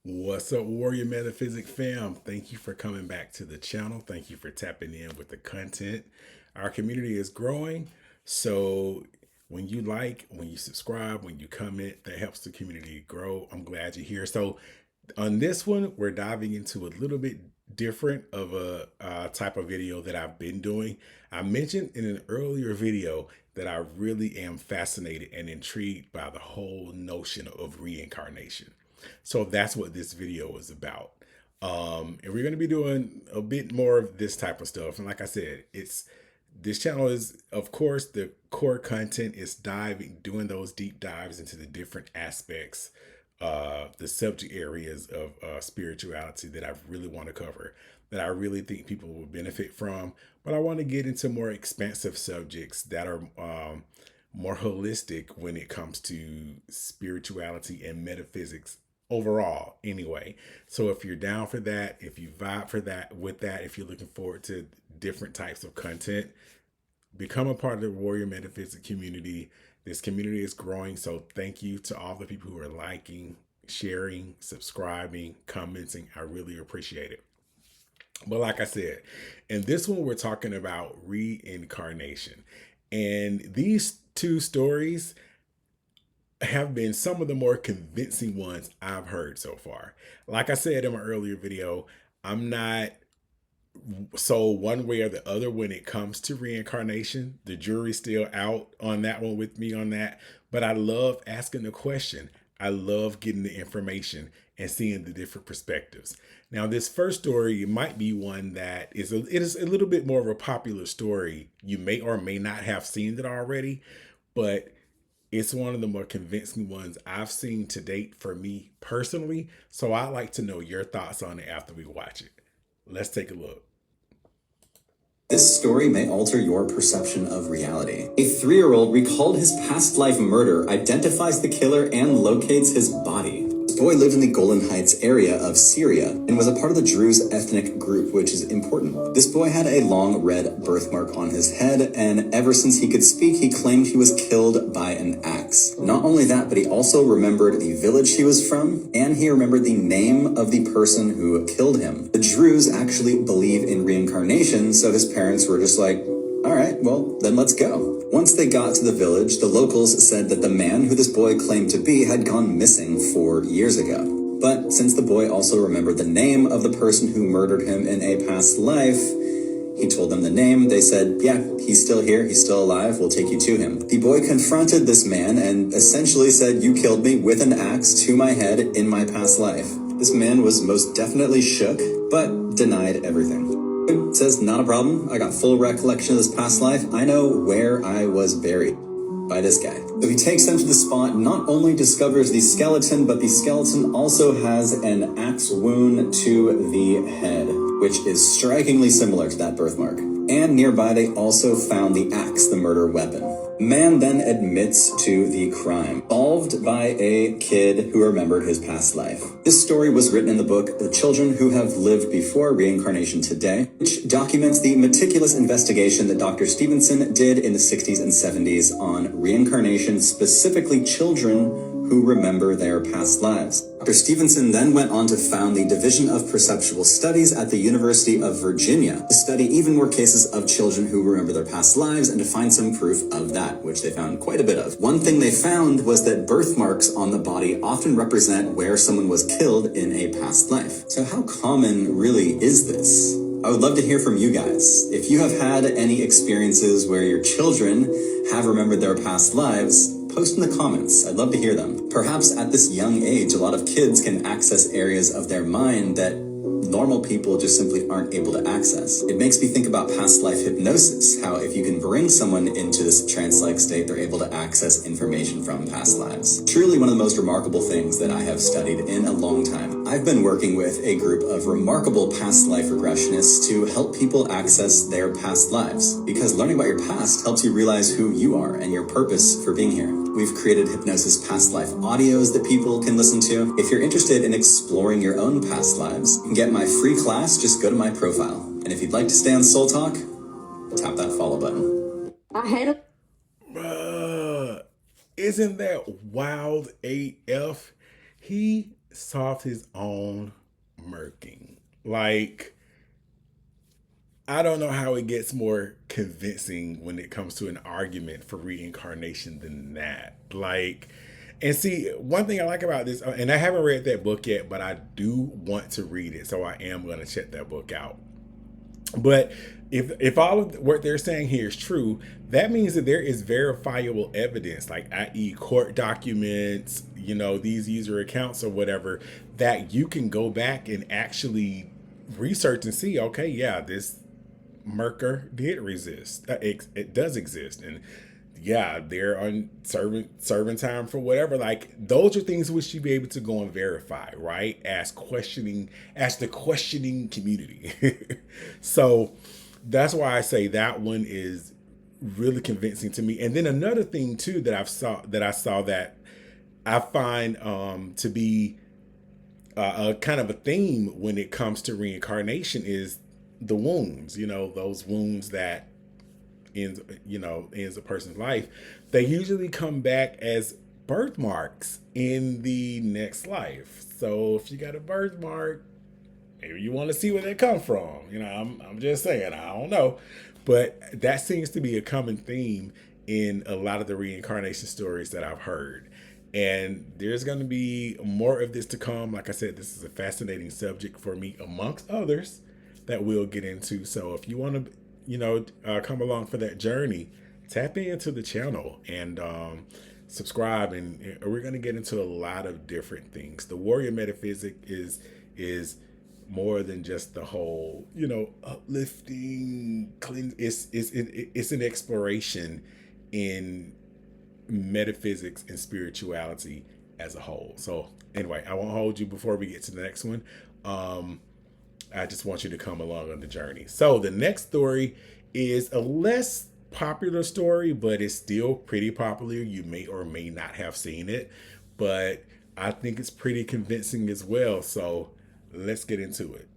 What's up, Warrior Metaphysic fam? Thank you for coming back to the channel. Thank you for tapping in with the content. Our community is growing. So when you like, when you subscribe, when you comment, that helps the community grow. I'm glad you're here. So on this one, we're diving into a little bit different of a type of video that I've been doing. I mentioned in an earlier video that I really am fascinated and intrigued by the whole notion of reincarnation. So that's what this video is about. And we're going to be doing a bit more of this type of stuff. And like I said, this channel is, of course, the core content is doing those deep dives into the different aspects, the subject areas of spirituality that I really want to cover, that I really think people will benefit from. But I want to get into more expansive subjects that are more holistic when it comes to spirituality and metaphysics overall anyway. So if you're down for that, if you vibe for that, with that, if you're looking forward to different types of content, become a part of the Warrior Metaphysics community. This community is growing, so thank you to all the people who are liking, sharing, subscribing, commenting. I really appreciate it. But like I said, in this one, we're talking about reincarnation. And these two stories have been some of the more convincing ones I've heard so far. Like I said in my earlier video, I'm not so one way or the other when it comes to reincarnation. The jury's still out on that one with me on that. But I love asking the question. I love getting the information and seeing the different perspectives. Now, this first story might be one that it is a little bit more of a popular story. You may or may not have seen it already, but it's one of the more convincing ones I've seen to date for me personally. So I'd like to know your thoughts on it after we watch it. Let's take a look. This story may alter your perception of reality. A 3-year-old recalled his past life murder, identifies the killer, and locates his body. This boy lived in the Golan Heights area of Syria and was a part of the Druze ethnic group, which is important. This boy had a long red birthmark on his head, and ever since he could speak, he claimed he was killed by an axe. Not only that, but he also remembered the village he was from, and he remembered the name of the person who killed him. The Druze actually believe in reincarnation, so his parents were just like, all right, well, then let's go. Once they got to the village, the locals said that the man who this boy claimed to be had gone missing 4 years ago. But since the boy also remembered the name of the person who murdered him in a past life, he told them the name. They said, yeah, he's still here. He's still alive. We'll take you to him. The boy confronted this man and essentially said, you killed me with an axe to my head in my past life. This man was most definitely shook, but denied everything. Says, not a problem. I got full recollection of this past life. I know where I was buried by this guy. So he takes them to the spot, not only discovers the skeleton, but the skeleton also has an axe wound to the head, which is strikingly similar to that birthmark. And nearby they also found the axe, the murder weapon. Man then admits to the crime, solved by a kid who remembered his past life. This story was written in the book The Children Who Have Lived Before Reincarnation Today, which documents the meticulous investigation that Dr. Stevenson did in the 60s and 70s on reincarnation, specifically children who remember their past lives. Dr. Stevenson then went on to found the Division of Perceptual Studies at the University of Virginia to study even more cases of children who remember their past lives and to find some proof of that, which they found quite a bit of. One thing they found was that birthmarks on the body often represent where someone was killed in a past life. So how common really is this? I would love to hear from you guys. If you have had any experiences where your children have remembered their past lives, post in the comments. I'd love to hear them. Perhaps at this young age, a lot of kids can access areas of their mind that normal people just simply aren't able to access. It makes me think about past life hypnosis, how if you can bring someone into this trance-like state, they're able to access information from past lives. Truly one of the most remarkable things that I have studied in a long time. I've been working with a group of remarkable past life regressionists to help people access their past lives, because learning about your past helps you realize who you are and your purpose for being here. We've created hypnosis past life audios that people can listen to. If you're interested in exploring your own past lives, you can get my free class. Just go to my profile. And if you'd like to stay on Soul Talk, tap that follow button. I hate him. Isn't that wild AF? He solved his own murking. Like, I don't know how it gets more convincing when it comes to an argument for reincarnation than that. Like, and see, one thing I like about this, and I haven't read that book yet, but I do want to read it, so I am going to check that book out. But if all of what they're saying here is true, that means that there is verifiable evidence, like i.e., court documents, these user accounts or whatever, that you can go back and actually research and see. Okay, yeah, this Merker did resist. It does exist, and yeah, they're on serving time for whatever. Like, those are things which you be able to go and verify, right? Ask the questioning community. So that's why I say that one is really convincing to me. And then another thing too that I saw that I find to be a kind of a theme when it comes to reincarnation is the wounds. Those wounds that ends a person's life. They usually come back as birthmarks in the next life. So if you got a birthmark, maybe you want to see where they come from. I'm just saying, I don't know. But that seems to be a common theme in a lot of the reincarnation stories that I've heard. And there's going to be more of this to come. Like I said, this is a fascinating subject for me, amongst others, that we'll get into. So if you want to, come along for that journey, tap into the channel and subscribe. And we're going to get into a lot of different things. The warrior metaphysic is more than just the whole, uplifting, cleanse. It's an exploration in metaphysics and spirituality as a whole. So anyway, I won't hold you before we get to the next one. I just want you to come along on the journey. So the next story is a less popular story, but it's still pretty popular. You may or may not have seen it, but I think it's pretty convincing as well. So let's get into it.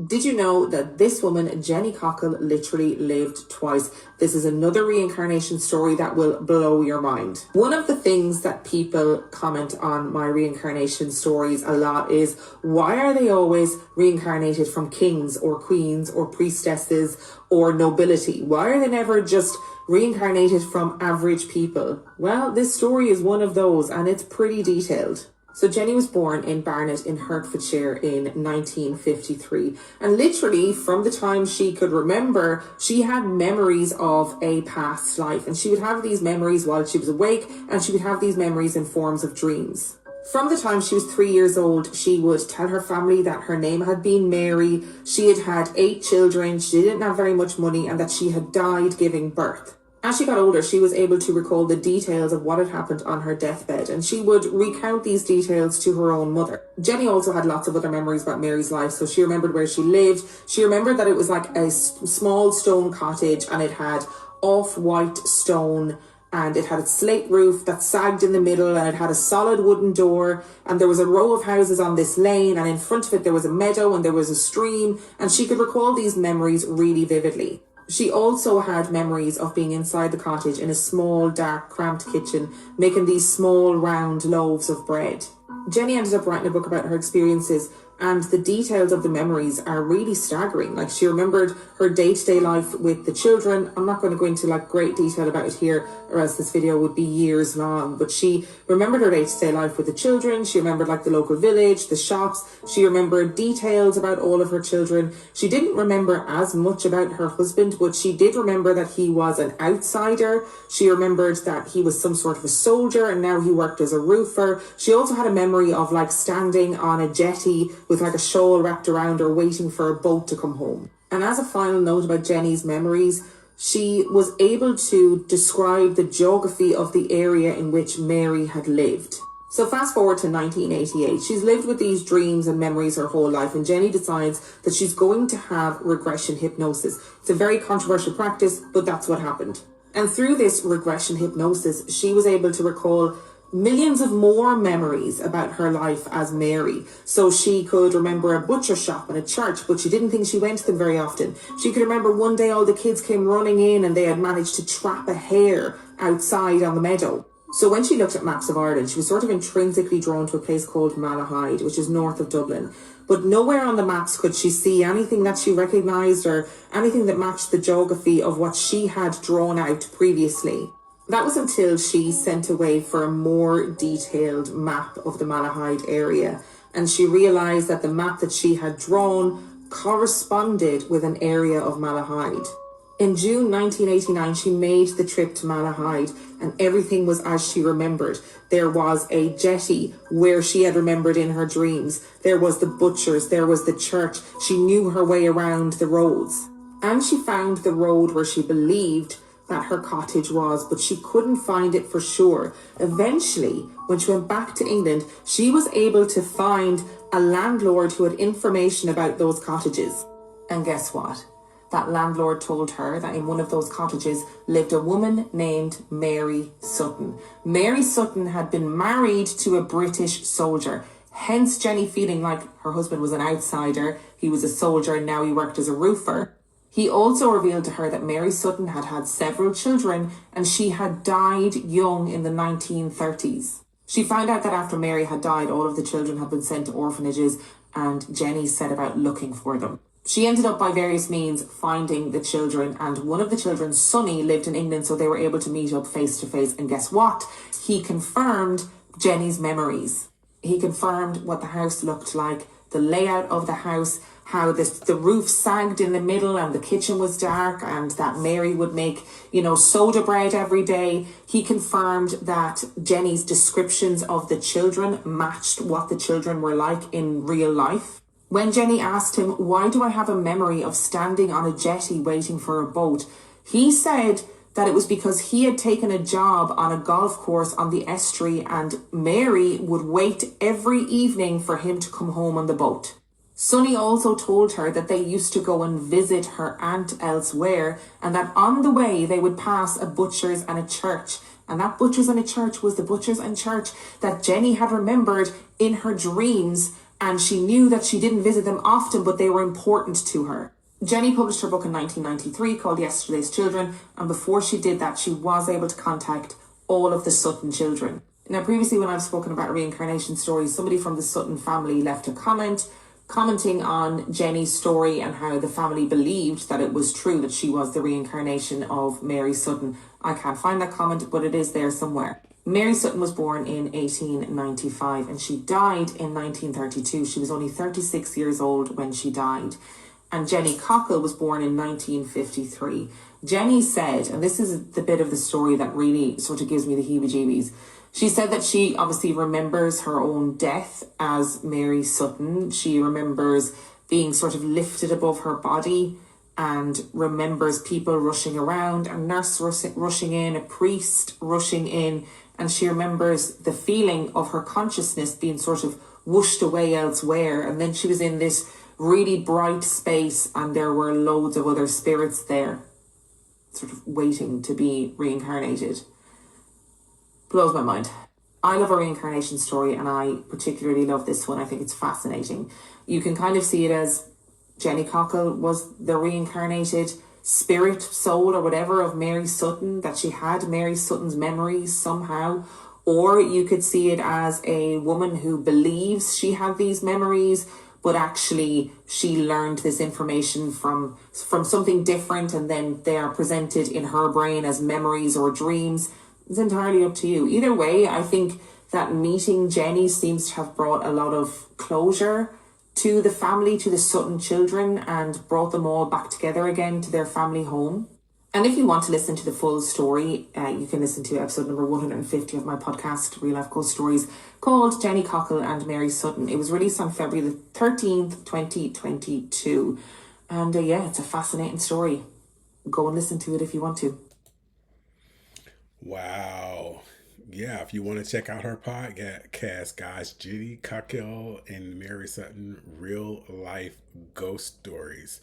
Did you know that this woman, Jenny Cockle, literally lived twice? This is another reincarnation story that will blow your mind. One of the things that people comment on my reincarnation stories a lot is, why are they always reincarnated from kings or queens or priestesses or nobility? Why are they never just reincarnated from average people? Well, this story is one of those, and it's pretty detailed. So Jenny was born in Barnet in Hertfordshire in 1953. And literally from the time she could remember, she had memories of a past life. And she would have these memories while she was awake, and she would have these memories in forms of dreams. From the time she was 3 years old, she would tell her family that her name had been Mary. She had had 8 children. She didn't have very much money, and that she had died giving birth. As she got older, she was able to recall the details of what had happened on her deathbed, and she would recount these details to her own mother. Jenny also had lots of other memories about Mary's life, so she remembered where she lived. She remembered that it was like a small stone cottage, and it had off-white stone, and it had a slate roof that sagged in the middle, and it had a solid wooden door, and there was a row of houses on this lane, and in front of it there was a meadow and there was a stream, and she could recall these memories really vividly. She also had memories of being inside the cottage in a small, dark, cramped kitchen, making these small, round loaves of bread. Jenny ended up writing a book about her experiences, and the details of the memories are really staggering. Like, she remembered her day-to-day life with the children. I'm not going to go into great detail about it here, or else this video would be years long, but she remembered her day-to-day life with the children. She remembered the local village, the shops. She remembered details about all of her children. She didn't remember as much about her husband, but she did remember that he was an outsider. She remembered that he was some sort of a soldier, and now he worked as a roofer. She also had a memory of standing on a jetty with a shawl wrapped around her, waiting for a boat to come home. And as a final note about Jenny's memories, she was able to describe the geography of the area in which Mary had lived. So fast forward to 1988. She's lived with these dreams and memories her whole life, and Jenny decides that she's going to have regression hypnosis. It's a very controversial practice, but that's what happened. And through this regression hypnosis, she was able to recall millions of more memories about her life as Mary. So she could remember a butcher shop and a church, but she didn't think she went to them very often. She could remember one day all the kids came running in and they had managed to trap a hare outside on the meadow. So when she looked at maps of Ireland, she was sort of intrinsically drawn to a place called Malahide, which is north of Dublin. But nowhere on the maps could she see anything that she recognised or anything that matched the geography of what she had drawn out previously. That was until she sent away for a more detailed map of the Malahide area, and she realised that the map that she had drawn corresponded with an area of Malahide. In June 1989, she made the trip to Malahide and everything was as she remembered. There was a jetty where she had remembered in her dreams. There was the butcher's, there was the church. She knew her way around the roads. And she found the road where she believed that her cottage was, but she couldn't find it for sure. Eventually, when she went back to England, she was able to find a landlord who had information about those cottages. And guess what? That landlord told her that in one of those cottages lived a woman named Mary Sutton. Mary Sutton had been married to a British soldier, hence Jenny feeling like her husband was an outsider. He was a soldier and now he worked as a roofer. He also revealed to her that Mary Sutton had had several children and she had died young in the 1930s. She found out that after Mary had died, all of the children had been sent to orphanages and Jenny set about looking for them. She ended up by various means finding the children, and one of the children, Sonny, lived in England, so they were able to meet up face to face. And guess what? He confirmed Jenny's memories. He confirmed what the house looked like, the layout of the house, how the roof sagged in the middle and the kitchen was dark, and that Mary would make, soda bread every day. He confirmed that Jenny's descriptions of the children matched what the children were like in real life. When Jenny asked him, why do I have a memory of standing on a jetty waiting for a boat? He said that it was because he had taken a job on a golf course on the estuary and Mary would wait every evening for him to come home on the boat. Sonny also told her that they used to go and visit her aunt elsewhere and that on the way they would pass a butcher's and a church. And that butcher's and a church was the butcher's and church that Jenny had remembered in her dreams. And she knew that she didn't visit them often, but they were important to her. Jenny published her book in 1993 called Yesterday's Children, and before she did that, she was able to contact all of the Sutton children. Now, previously when I've spoken about reincarnation stories, somebody from the Sutton family left a commenting on Jenny's story and how the family believed that it was true that she was the reincarnation of Mary Sutton. I can't find that comment, but it is there somewhere. Mary Sutton was born in 1895 and she died in 1932. She was only 36 years old when she died. And Jenny Cockle was born in 1953. Jenny said, and this is the bit of the story that really sort of gives me the heebie-jeebies. She said that she obviously remembers her own death as Mary Sutton. She remembers being sort of lifted above her body and remembers people rushing around, a nurse rushing in, a priest rushing in, and she remembers the feeling of her consciousness being sort of whooshed away elsewhere. And then she was in this really bright space and there were loads of other spirits there, sort of waiting to be reincarnated. Blows my mind. I love a reincarnation story and I particularly love this one. I think it's fascinating. You can kind of see it as Jenny Cockle was the reincarnated spirit, soul or whatever of Mary Sutton, that she had Mary Sutton's memories somehow. Or you could see it as a woman who believes she had these memories, but actually she learned this information from something different and then they are presented in her brain as memories or dreams. It's entirely up to you. Either way, I think that meeting Jenny seems to have brought a lot of closure to the family, to the Sutton children, and brought them all back together again to their family home. And if you want to listen to the full story, you can listen to episode number 150 of my podcast, Real Life Ghost Stories, called Jenny Cockle and Mary Sutton. It was released on February the 13th, 2022. And it's a fascinating story. Go and listen to it if you want to. Wow. Yeah, if you want to check out her podcast, guys, Jenny Cockle and Mary Sutton, Real Life Ghost Stories.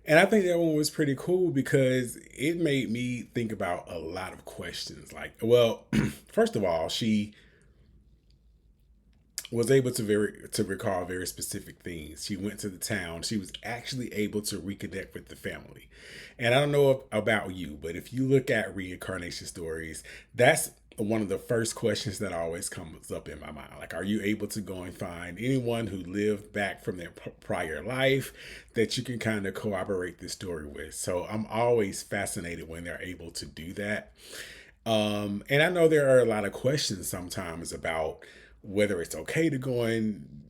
And I think that one was pretty cool because it made me think about a lot of questions. Like, well, first of all, she was able to recall very specific things. She went to the town. She was actually able to reconnect with the family. And I don't know about you, but if you look at reincarnation stories, that's one of the first questions that always comes up in my mind. Like, are you able to go and find anyone who lived back from their prior life that you can kind of corroborate this story with? So I'm always fascinated when they're able to do that. And I know there are a lot of questions sometimes about whether it's okay to go and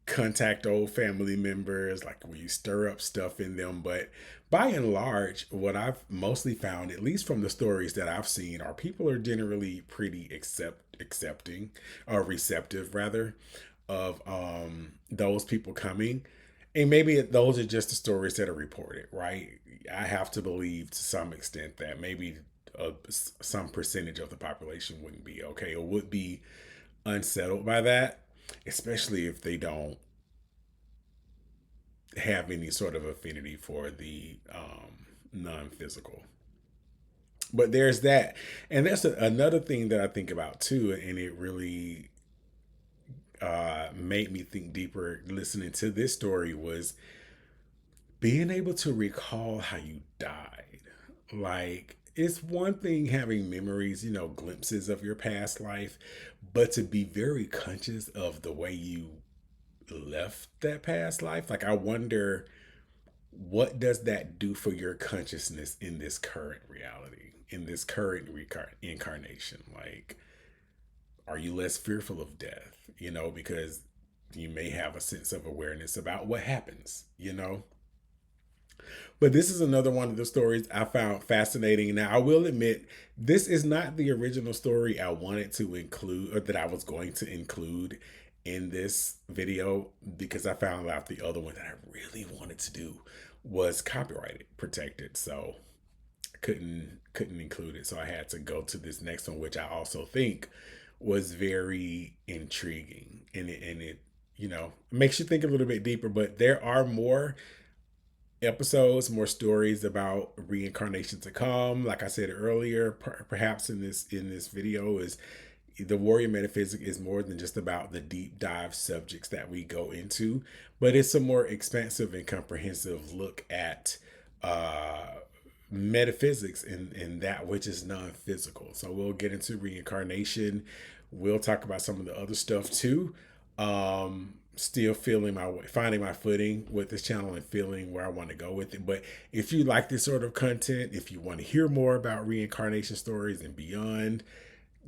contact old family members, like will you stir up stuff in them? But by and large, what I've mostly found, at least from the stories that I've seen, are people are generally pretty accepting or receptive rather of those people coming. And maybe those are just the stories that are reported, right? I have to believe to some extent that maybe some percentage of the population wouldn't be okay or would be unsettled by that, especially if they don't have any sort of affinity for the non-physical. But there's that, and that's another thing that I think about too, and it really made me think deeper listening to this story was being able to recall how you died. Like, it's one thing having memories, glimpses of your past life, but to be very conscious of the way you left that past life. Like, I wonder, what does that do for your consciousness in this current reality, in this current incarnation? Like, are you less fearful of death? Because you may have a sense of awareness about what happens. But this is another one of the stories I found fascinating. Now, I will admit, this is not the original story I wanted to include or that I was going to include in this video, because I found out the other one that I really wanted to do was copyrighted, protected. So I couldn't include it. So I had to go to this next one, which I also think was very intriguing. And it makes you think a little bit deeper, but there are more episodes, more stories about reincarnation to come. Like I said earlier, perhaps in this video is the warrior metaphysic is more than just about the deep dive subjects that we go into, but it's a more expansive and comprehensive look at metaphysics and that which is non-physical. So we'll get into reincarnation. We'll talk about some of the other stuff too. Still feeling my way, finding my footing with this channel and feeling where I want to go with it. But if you like this sort of content, if you want to hear more about reincarnation stories and beyond,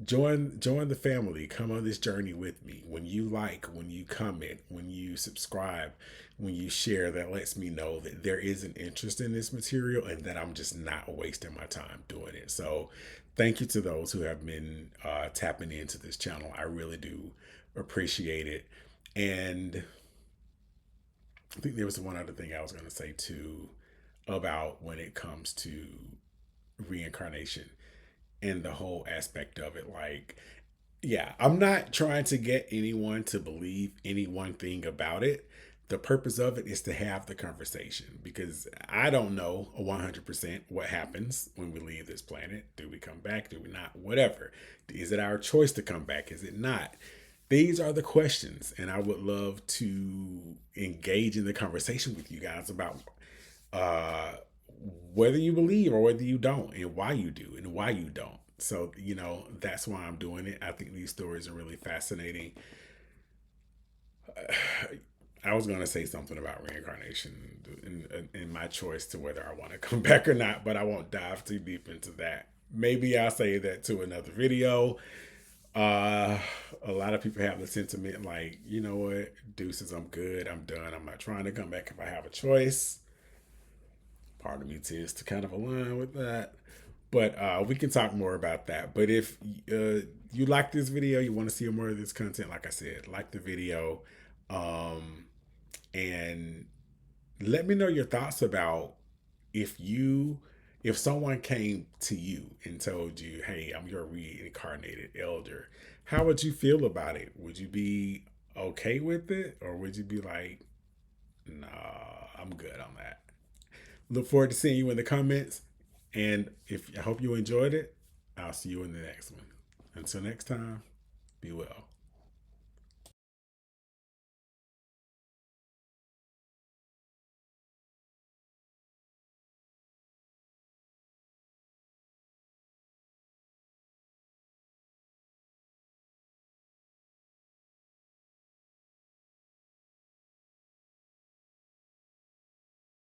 join the family. Come on this journey with me. When you like, when you comment, when you subscribe, when you share, that lets me know that there is an interest in this material and that I'm just not wasting my time doing it. So thank you to those who have been tapping into this channel. I really do appreciate it. And I think there was one other thing I was going to say too about when it comes to reincarnation and the whole aspect of it. Like, yeah, I'm not trying to get anyone to believe any one thing about it. The purpose of it is to have the conversation, because I don't know 100% what happens when we leave this planet. Do we come back? Do we not? Whatever. Is it our choice to come back? Is it not? These are the questions, and I would love to engage in the conversation with you guys about uh, whether you believe or whether you don't, and why you do and why you don't. So, that's why I'm doing it. I think these stories are really fascinating. I was going to say something about reincarnation and my choice to whether I want to come back or not, but I won't dive too deep into that. Maybe I'll say that to another video. A lot of people have the sentiment like, you know what, deuces, I'm good, I'm done, I'm not trying to come back if I have a choice. Part of me tends to kind of align with that, but we can talk more about that. But if you like this video, you want to see more of this content, like I said, like the video, and let me know your thoughts about if someone came to you and told you, hey, I'm your reincarnated elder, how would you feel about it? Would you be okay with it, or would you be like, nah, I'm good on that? Look forward to seeing you in the comments, and I hope you enjoyed it. I'll see you in the next one. Until next time, be well.